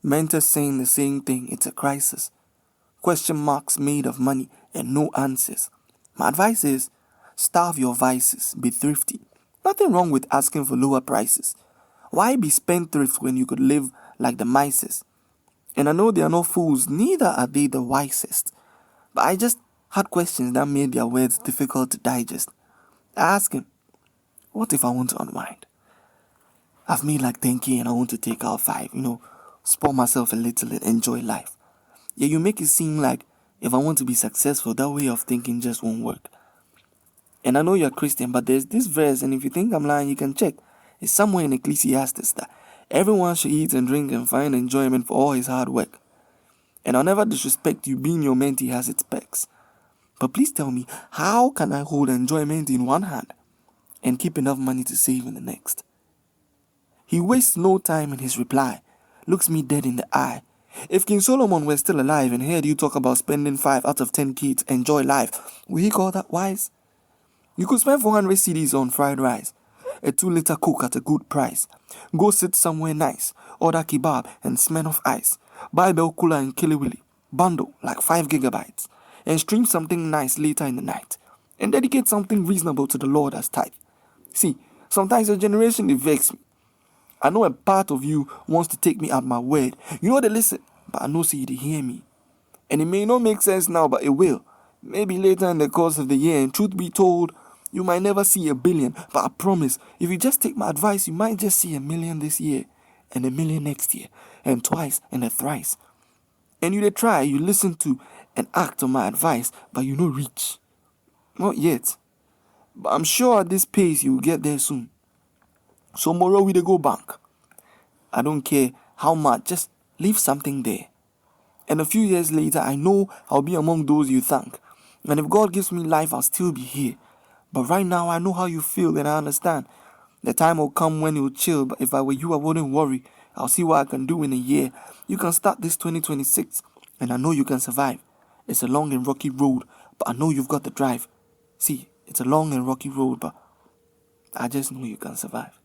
Mentors saying the same thing, it's a crisis. Question marks made of money and no answers. My advice is, starve your vices, be thrifty. Nothing wrong with asking for lower prices. Why be spendthrift when you could live like the Mises? And I know they are not fools, neither are they the wisest. But I just had questions that made their words difficult to digest. I asked him, what if I want to unwind? I've made like 10K and I want to take out 5, spoil myself a little and enjoy life. Yeah, you make it seem like if I want to be successful, that way of thinking just won't work. And I know you're a Christian, but there's this verse, and if you think I'm lying, you can check. It's somewhere in Ecclesiastes that everyone should eat and drink and find enjoyment for all his hard work. And I'll never disrespect you, being your mentee has its perks. But please tell me, how can I hold enjoyment in one hand and keep enough money to save in the next? He wastes no time in his reply, looks me dead in the eye. If King Solomon were still alive and heard you talk about spending 5 out of 10 kids to enjoy life, would he call that wise? You could spend 400 cedis on fried rice, a 2-liter Coke at a good price, go sit somewhere nice, order kebab and Smirnoff ice, buy Bell Cooler and Killy bundle like 5 gigabytes, and stream something nice later in the night, and dedicate something reasonable to the Lord as tithe. See, sometimes your generation it vexes me. I know a part of you wants to take me at my word. You know they listen, but I know see they hear me. And it may not make sense now, but it will. Maybe later in the course of the year, and truth be told, you might never see 1 billion, but I promise, if you just take my advice, you might just see 1 million this year, and 1 million next year, and twice, and a thrice. And you try, you listen to and act on my advice, but you no reach. Not yet. But I'm sure at this pace you will get there soon. So tomorrow we dey go bank. I don't care how much, just leave something there. And a few years later, I know I'll be among those you thank. And if God gives me life, I'll still be here. But right now, I know how you feel and I understand. The time will come when you'll chill, but if I were you, I wouldn't worry. I'll see what I can do in a year. You can start this 2026, and I know you can survive. It's a long and rocky road, but I know you've got the drive. See, it's a long and rocky road, but I just know you can survive.